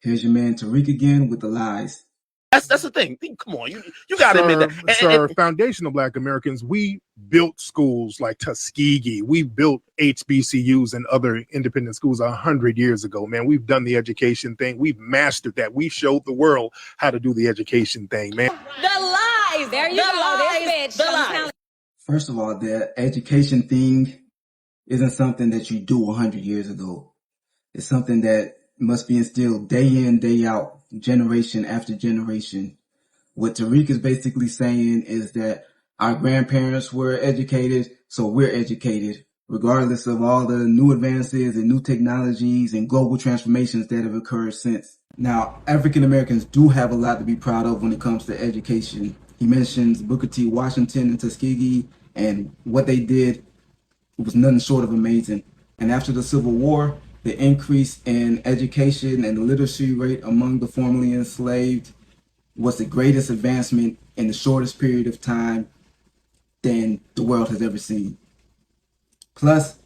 Here's your man Tariq again with the lies. That's the thing. Come on, you got to admit that. Sir, foundational Black Americans, we built schools like Tuskegee. We built HBCUs and other independent schools 100 years ago, man. We've done the education thing. We've mastered that. We showed the world how to do the education thing, man. The lies. There you go. This bitch. The lies. First of all, the education thing isn't something that you do 100 years ago. It's something that must be instilled day in, day out, generation after generation. What Tariq is basically saying is that our grandparents were educated, so we're educated, regardless of all the new advances and new technologies and global transformations that have occurred since. Now, African Americans do have a lot to be proud of when it comes to education. He mentions Booker T. Washington and Tuskegee, and what they did was nothing short of amazing. And after the Civil War, the increase in education and the literacy rate among the formerly enslaved was the greatest advancement in the shortest period of time than the world has ever seen. Plus,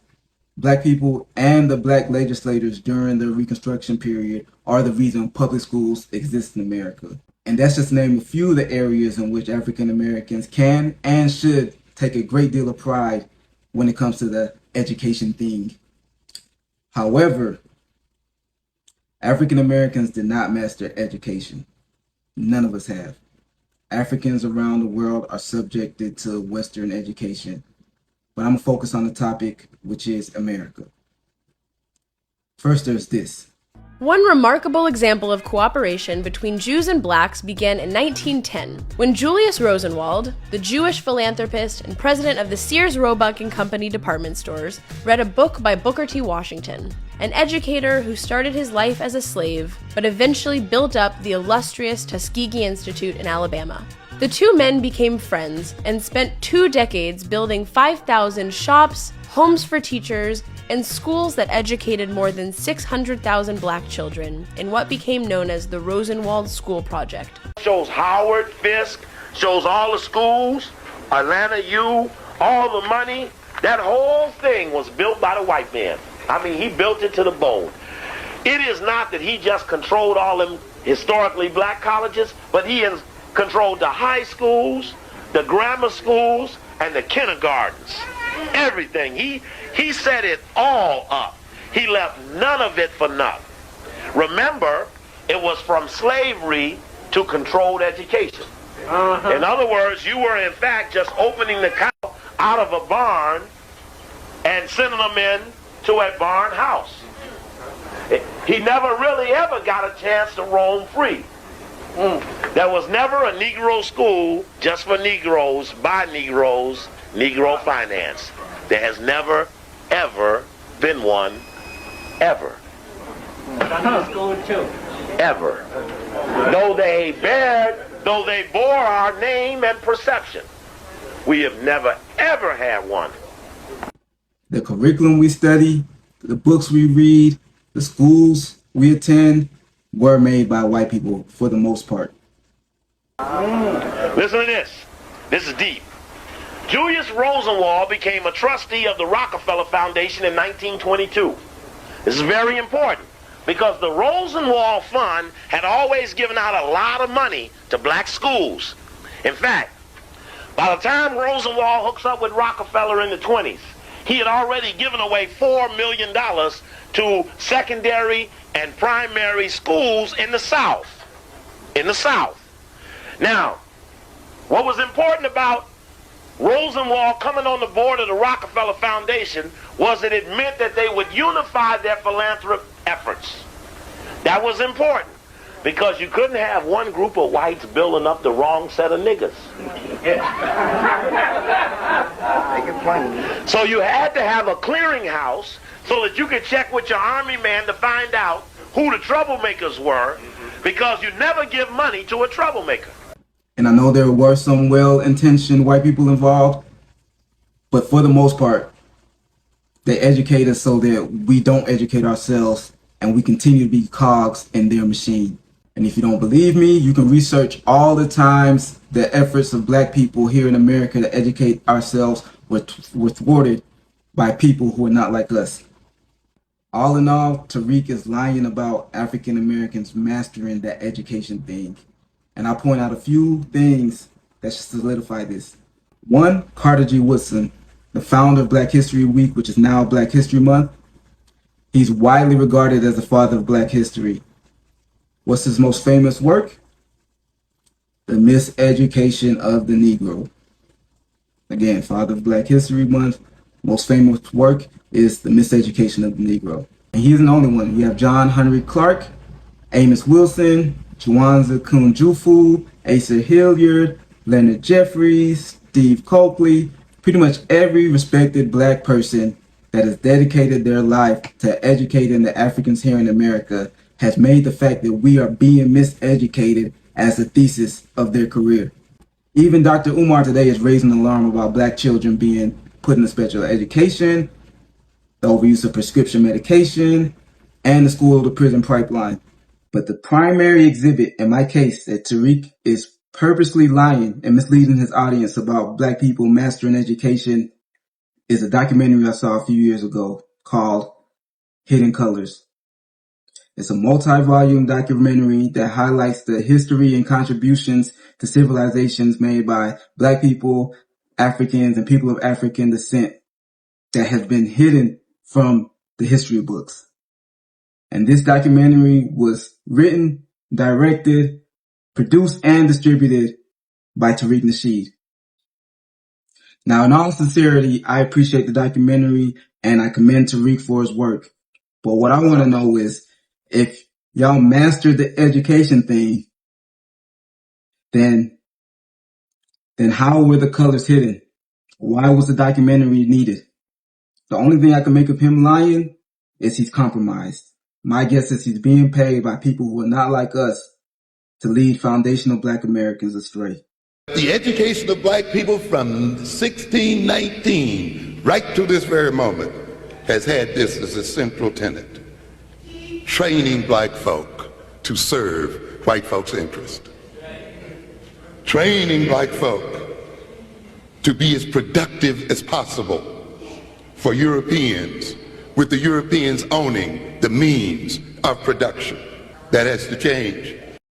Black people and the Black legislators during the Reconstruction period are the reason public schools exist in America. And that's just to name a few of the areas in which African Americans can and should take a great deal of pride when it comes to the education thing. However, African Americans did not master education. None of us have. Africans around the world are subjected to Western education. But I'm going to focus on the topic, which is America. First, there's this. One remarkable example of cooperation between Jews and blacks began in 1910, when Julius Rosenwald, the Jewish philanthropist and president of the Sears Roebuck and Company department stores, read a book by Booker T. Washington, an educator who started his life as a slave, but eventually built up the illustrious Tuskegee Institute in Alabama. The two men became friends and spent 2 decades building 5,000 shops, homes for teachers, and schools that educated more than 600,000 black children in what became known as the Rosenwald School Project. Shows Howard, Fisk, shows all the schools, Atlanta U, all the money. That whole thing was built by the white man. I mean, he built it to the bone. It is not that he just controlled all them historically black colleges, but he has controlled the high schools, the grammar schools, and the kindergartens. Everything. He set it all up. He left none of it for nothing. Remember, it was from slavery to controlled education. In other words, you were in fact just opening the cow out of a barn and sending them in to a barn house. He never really ever got a chance to roam free. There was never a Negro school just for Negroes, by Negroes, Negro finance. There has never, ever been one, ever. School too. Ever. Though they bore our name and perception, we have never, ever had one. The curriculum we study, the books we read, the schools we attend were made by white people for the most part. Listen to this. This is deep. Julius Rosenwald became a trustee of the Rockefeller Foundation in 1922. This is very important because the Rosenwald Fund had always given out a lot of money to black schools. In fact, by the time Rosenwald hooks up with Rockefeller in the 20s, he had already given away $4 million to secondary and primary schools in the South. In the South. Now, what was important about Rosenwald coming on the board of the Rockefeller Foundation was that it meant that they would unify their philanthropic efforts. That was important because you couldn't have one group of whites building up the wrong set of niggas. So you had to have a clearinghouse so that you could check with your army man to find out who the troublemakers were, because you never give money to a troublemaker. And I know there were some well-intentioned white people involved, but for the most part, they educate us so that we don't educate ourselves and we continue to be cogs in their machine. And if you don't believe me, you can research all the times the efforts of black people here in America to educate ourselves were thwarted by people who are not like us. All in all, Tariq is lying about African Americans mastering that education thing. And I'll point out a few things that should solidify this. One, Carter G. Woodson, the founder of Black History Week, which is now Black History Month. He's widely regarded as the father of Black history. What's his most famous work? The Miseducation of the Negro. Again, father of Black History Month. Most famous work is The Miseducation of the Negro. And he's the only one. You have John Henry Clark, Amos Wilson, Juwanza Kunjufu, Asa Hilliard, Leonard Jeffries, Steve Coakley. Pretty much every respected Black person that has dedicated their life to educating the Africans here in America has made the fact that we are being miseducated as a thesis of their career. Even Dr. Umar today is raising an alarm about Black children being put in special education, the overuse of prescription medication, and the school to prison pipeline. But the primary exhibit in my case that Tariq is purposely lying and misleading his audience about Black people mastering education is a documentary I saw a few years ago called Hidden Colors. It's a multi-volume documentary that highlights the history and contributions to civilizations made by Black people, Africans, and people of African descent that have been hidden from the history books. And this documentary was written, directed, produced, and distributed by Tariq Nasheed. Now, in all sincerity, I appreciate the documentary and I commend Tariq for his work. But what I want to know is, if y'all mastered the education thing, then how were the colors hidden? Why was the documentary needed? The only thing I can make of him lying is he's compromised. My guess is he's being paid by people who are not like us to lead foundational Black Americans astray. The education of Black people from 1619 right to this very moment has had this as a central tenet: training Black folk to serve white folks' interest. Training Black folk to be as productive as possible for Europeans, with the Europeans owning the means of production. That has to change.